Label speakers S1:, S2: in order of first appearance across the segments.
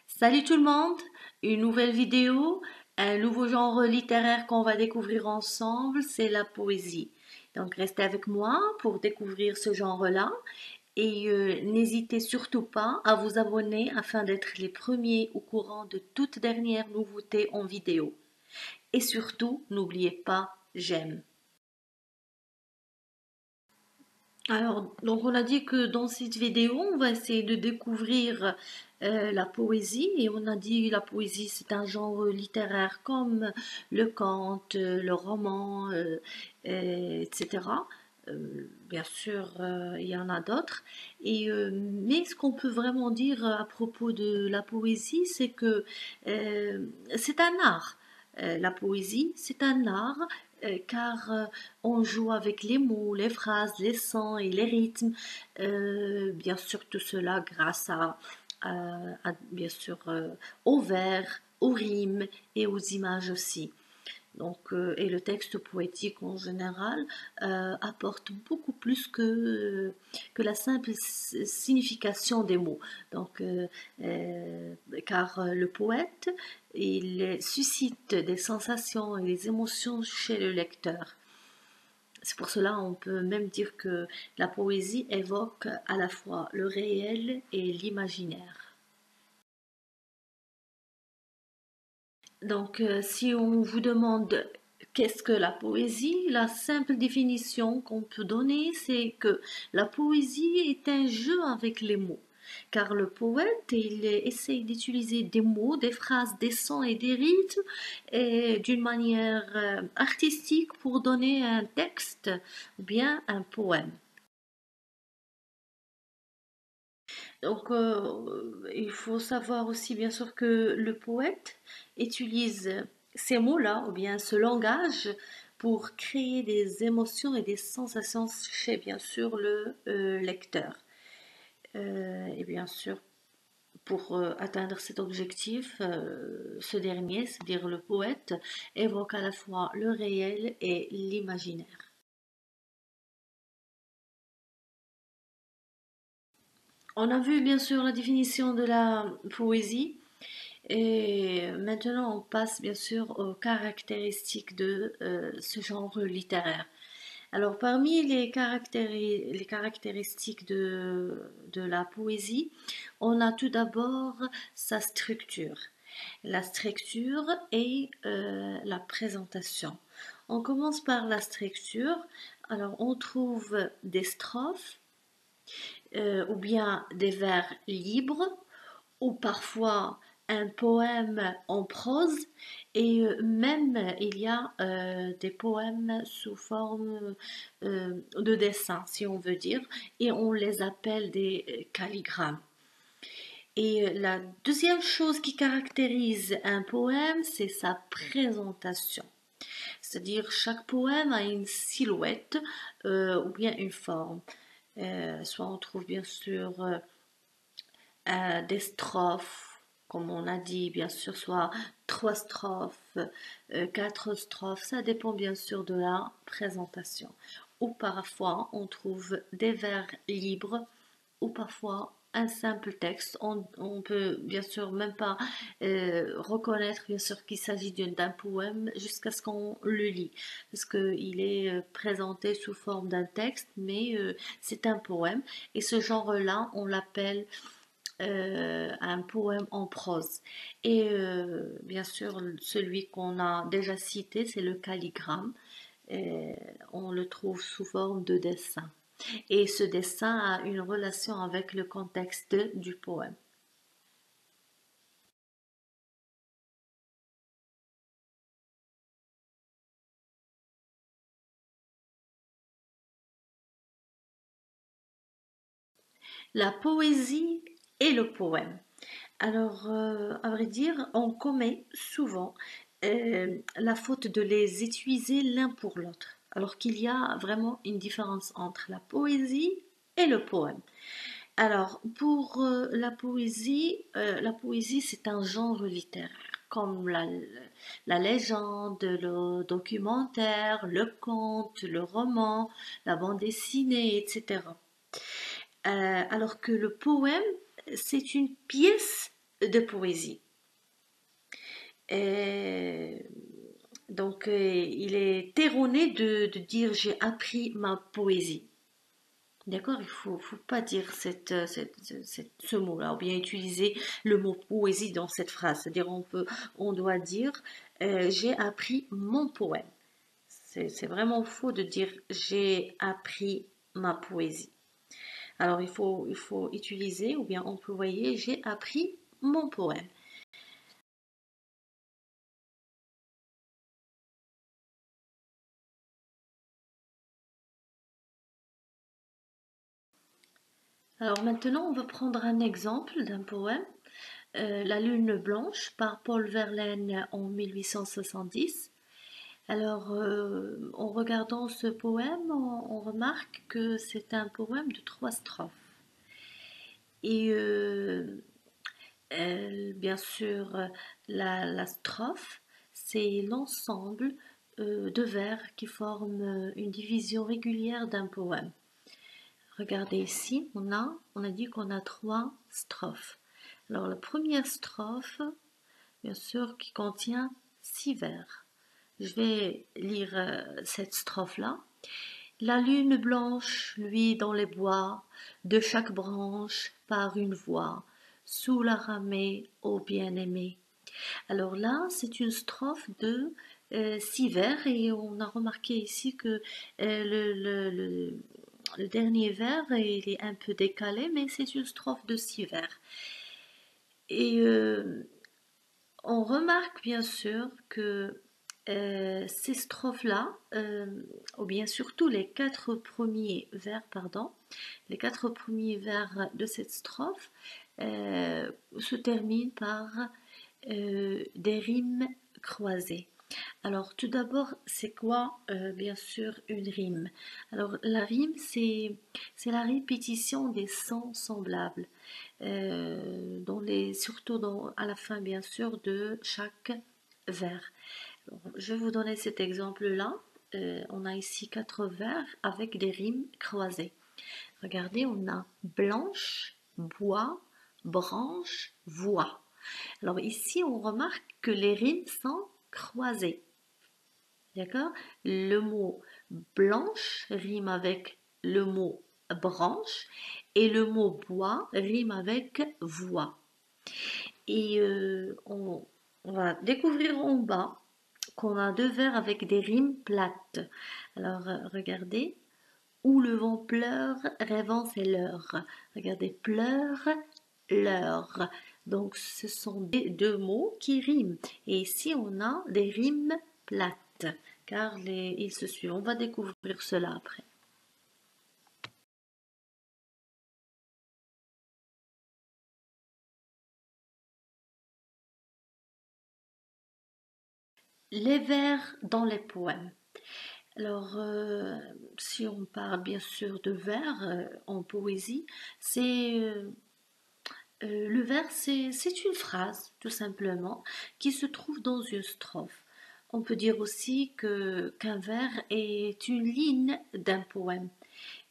S1: Salut tout le monde, une nouvelle vidéo, un nouveau genre littéraire qu'on va découvrir ensemble, c'est la poésie. Donc restez avec moi pour découvrir ce genre-là et n'hésitez surtout pas à vous abonner afin d'être les premiers au courant de toute dernière nouveauté en vidéo. Et surtout, n'oubliez pas, j'aime. Alors, donc on a dit que dans cette vidéo, on va essayer de découvrir la poésie et on a dit la poésie c'est un genre littéraire comme le conte, le roman, etc. Bien sûr, il y en a d'autres. Mais ce qu'on peut vraiment dire à propos de la poésie, c'est que euh, c'est un art. La poésie, c'est un art car on joue avec les mots, les phrases, les sons et les rythmes. Bien sûr, tout cela grâce bien sûr, aux vers, aux rimes et aux images aussi. Donc, et le texte poétique en général apporte beaucoup plus que la simple signification des mots. Donc, car le poète, il suscite des sensations et des émotions chez le lecteur. C'est pour cela on peut même dire que la poésie évoque à la fois le réel et l'imaginaire. Donc, si on vous demande qu'est-ce que la poésie, la simple définition qu'on peut donner, c'est que la poésie est un jeu avec les mots. Car le poète, il essaye d'utiliser des mots, des phrases, des sons et des rythmes et d'une manière artistique pour donner un texte ou bien un poème. Donc, il faut savoir aussi, bien sûr, que le poète utilise ces mots-là, ou bien ce langage, pour créer des émotions et des sensations chez, bien sûr, le lecteur. Et bien sûr, pour atteindre cet objectif, ce dernier, c'est-à-dire le poète, évoque à la fois le réel et l'imaginaire. On a vu, bien sûr, la définition de la poésie. Et maintenant, on passe bien sûr aux caractéristiques de ce genre littéraire. Alors, parmi les caractéristiques de la poésie, on a tout d'abord sa structure. La structure et la présentation. On commence par la structure. Alors, on trouve des strophes ou bien des vers libres ou parfois un poème en prose et même il y a des poèmes sous forme de dessin si on veut dire et on les appelle des calligrammes. Et la deuxième chose qui caractérise un poème, c'est sa présentation. C'est-à-dire chaque poème a une silhouette ou bien une forme. Soit on trouve bien sûr des strophes, comme on a dit, bien sûr, soit trois strophes, quatre strophes, ça dépend bien sûr de la présentation. Ou parfois on trouve des vers libres, ou parfois un simple texte. On peut bien sûr même pas reconnaître bien sûr qu'il s'agit d'un poème jusqu'à ce qu'on le lit, parce qu'il est présenté sous forme d'un texte, mais c'est un poème. Et ce genre-là, on l'appelle un poème en prose. Et bien sûr, celui qu'on a déjà cité, c'est le calligramme. Et on le trouve sous forme de dessin. Et ce dessin a une relation avec le contexte du poème. La poésie et le poème. Alors, à vrai dire, on commet souvent la faute de les utiliser l'un pour l'autre, alors qu'il y a vraiment une différence entre la poésie et le poème. Alors, pour la poésie, c'est un genre littéraire, comme la légende, le documentaire, le conte, le roman, la bande dessinée, etc. Alors que le poème, c'est une pièce de poésie. Et donc, il est erroné de dire j'ai appris ma poésie. D'accord, faut pas dire ce mot-là, ou bien utiliser le mot poésie dans cette phrase. C'est-à-dire, on doit dire j'ai appris mon poème. C'est vraiment faux de dire j'ai appris ma poésie. Alors, il faut utiliser ou bien employer j'ai appris mon poème. Alors maintenant, on va prendre un exemple d'un poème, La Lune blanche par Paul Verlaine en 1870. Alors, en regardant ce poème, on remarque que c'est un poème de trois strophes. Et bien sûr, la strophe, c'est l'ensemble de vers qui forment une division régulière d'un poème. Regardez ici, on a dit qu'on a trois strophes. Alors la première strophe, bien sûr, qui contient six vers. Je vais lire cette strophe-là. La lune blanche, lui, dans les bois, de chaque branche part une voix, sous la ramée, ô bien-aimé. Alors là, c'est une strophe de six vers et on a remarqué ici que le dernier vers, il est un peu décalé, mais c'est une strophe de six vers. Et on remarque bien sûr que ces strophes-là, ou bien surtout les quatre premiers vers, pardon, les quatre premiers vers de cette strophe se terminent par des rimes croisées. Alors tout d'abord, c'est quoi bien sûr une rime? Alors la rime, c'est la répétition des sons semblables, surtout à la fin bien sûr de chaque vers. Alors, je vais vous donner cet exemple-là. On a ici quatre vers avec des rimes croisées. Regardez, on a blanche, bois, branche, voix. Alors ici, on remarque que les rimes sont croisées. D'accord? Le mot blanche rime avec le mot branche et le mot bois rime avec voix. Et on va découvrir en bas qu'on a deux vers avec des rimes plates. Alors regardez, où le vent pleure, rêvant c'est l'heure. Regardez, pleure, l'heure. Donc ce sont deux mots qui riment. Et ici on a des rimes plates, car ils se suivent. On va découvrir cela après. Les vers dans les poèmes. Alors, si on parle bien sûr de vers en poésie, c'est le vers, c'est une phrase, tout simplement, qui se trouve dans une strophe. On peut dire aussi qu'un vers est une ligne d'un poème.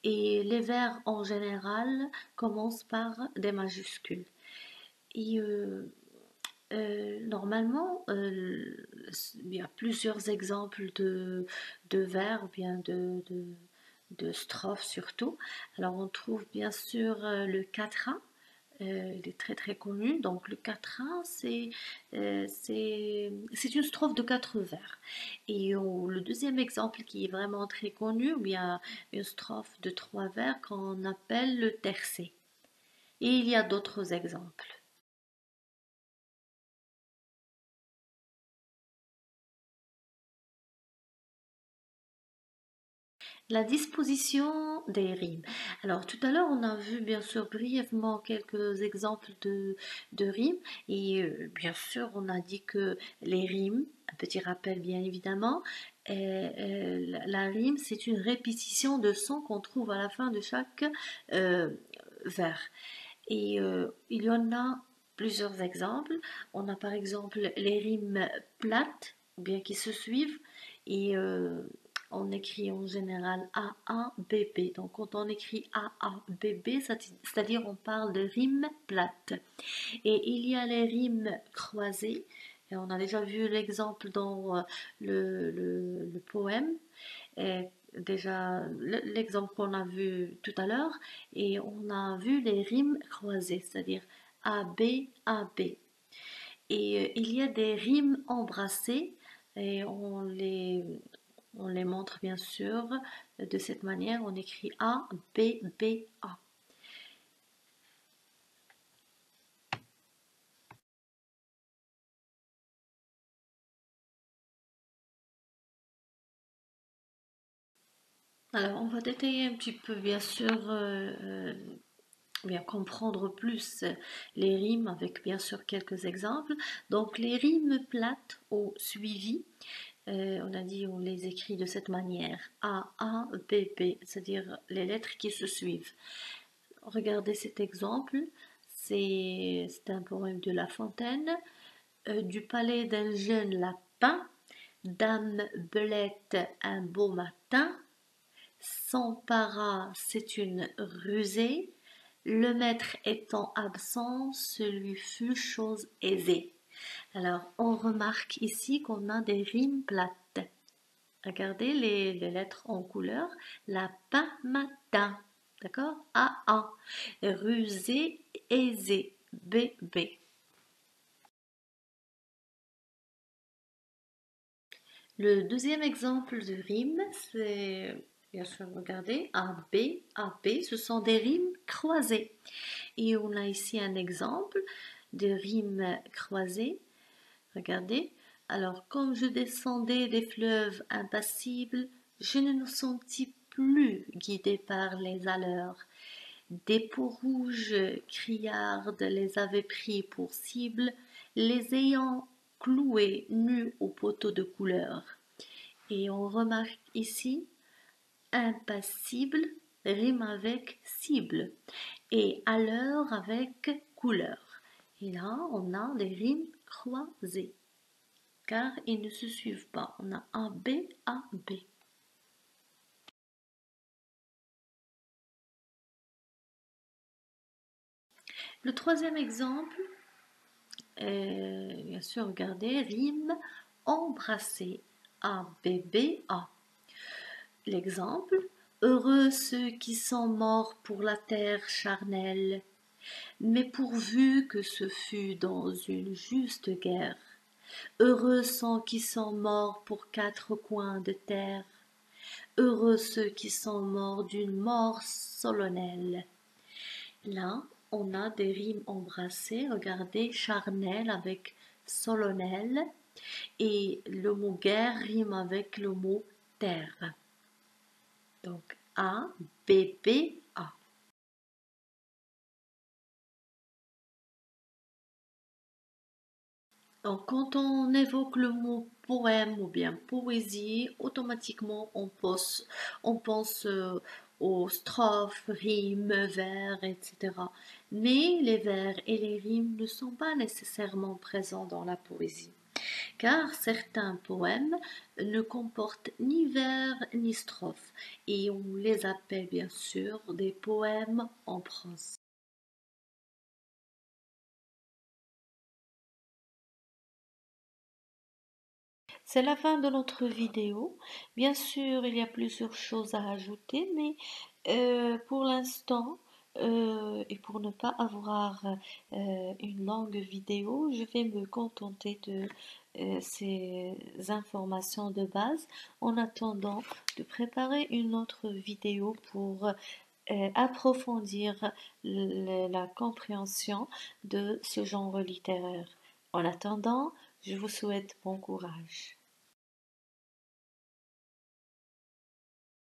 S1: Et les vers, en général, commencent par des majuscules. Et normalement, il y a plusieurs exemples de vers ou bien de strophes surtout. Alors on trouve bien sûr le quatrain, il est très très connu. Donc le quatrain, c'est une strophe de quatre vers. Et le deuxième exemple qui est vraiment très connu, ou bien une strophe de trois vers qu'on appelle le tercet. Et il y a d'autres exemples. La disposition des rimes. Alors tout à l'heure, on a vu bien sûr brièvement quelques exemples de rimes et bien sûr, on a dit que les rimes, un petit rappel bien évidemment, la rime, c'est une répétition de sons qu'on trouve à la fin de chaque euh, vers. Et il y en a plusieurs exemples. On a par exemple les rimes plates, ou bien qui se suivent, et on écrit en général AABB. Donc quand on écrit AABB, c'est-à-dire on parle de rimes plates. Et il y a les rimes croisées. Et on a déjà vu l'exemple dans le poème. Et déjà l'exemple qu'on a vu tout à l'heure. Et on a vu les rimes croisées, c'est-à-dire AB, AB. Et il y a des rimes embrassées et on les montre bien sûr de cette manière. On écrit A, B, B, A. Alors, on va détailler un petit peu, bien sûr, bien comprendre plus les rimes avec bien sûr quelques exemples. Donc, les rimes plates ou suivies, on a dit on les écrit de cette manière A, B, B, c'est-à-dire les lettres qui se suivent. Regardez cet exemple, c'est un poème de La Fontaine. Du palais d'un jeune lapin, Dame Belette un beau matin, s'empara, c'est une rusée, le maître étant absent, ce lui fut chose aisée. Alors, on remarque ici qu'on a des rimes plates. Regardez les lettres en couleur. Lapin, matin. D'accord? A, A. Rusé, aisé. B, B. Le deuxième exemple de rime, c'est, bien sûr, regardez, A, B, A, B, ce sont des rimes croisées. Et on a ici un exemple de rimes croisées. Regardez. Alors, comme je descendais des fleuves impassibles, je ne me sentis plus guidé par les alleurs. Des peaux rouges criardes les avaient pris pour cible, les ayant cloués nus au poteau de couleur. Et on remarque ici impassible rime avec cible et à l'heure avec couleur. Et là, on a des rimes croisées car ils ne se suivent pas. On a A, B, A, B. Le troisième exemple, bien sûr, regardez, rime embrasser. A, B, B, A. L'exemple, heureux ceux qui sont morts pour la terre charnelle, mais pourvu que ce fût dans une juste guerre. Heureux ceux qui sont morts pour 4 coins de terre, heureux ceux qui sont morts d'une mort solennelle. Là, on a des rimes embrassées, regardez, charnel avec solennel, et le mot guerre rime avec le mot terre. Donc A, B, B, A. Donc, quand on évoque le mot poème ou bien poésie, automatiquement on pense aux strophes, rimes, vers, etc. Mais les vers et les rimes ne sont pas nécessairement présents dans la poésie, car certains poèmes ne comportent ni vers ni strophes, et on les appelle bien sûr des poèmes en prose. C'est la fin de notre vidéo. Bien sûr, il y a plusieurs choses à ajouter, mais pour l'instant, et pour ne pas avoir une longue vidéo, je vais me contenter de ces informations de base en attendant de préparer une autre vidéo pour approfondir la compréhension de ce genre littéraire. En attendant, je vous souhaite bon courage.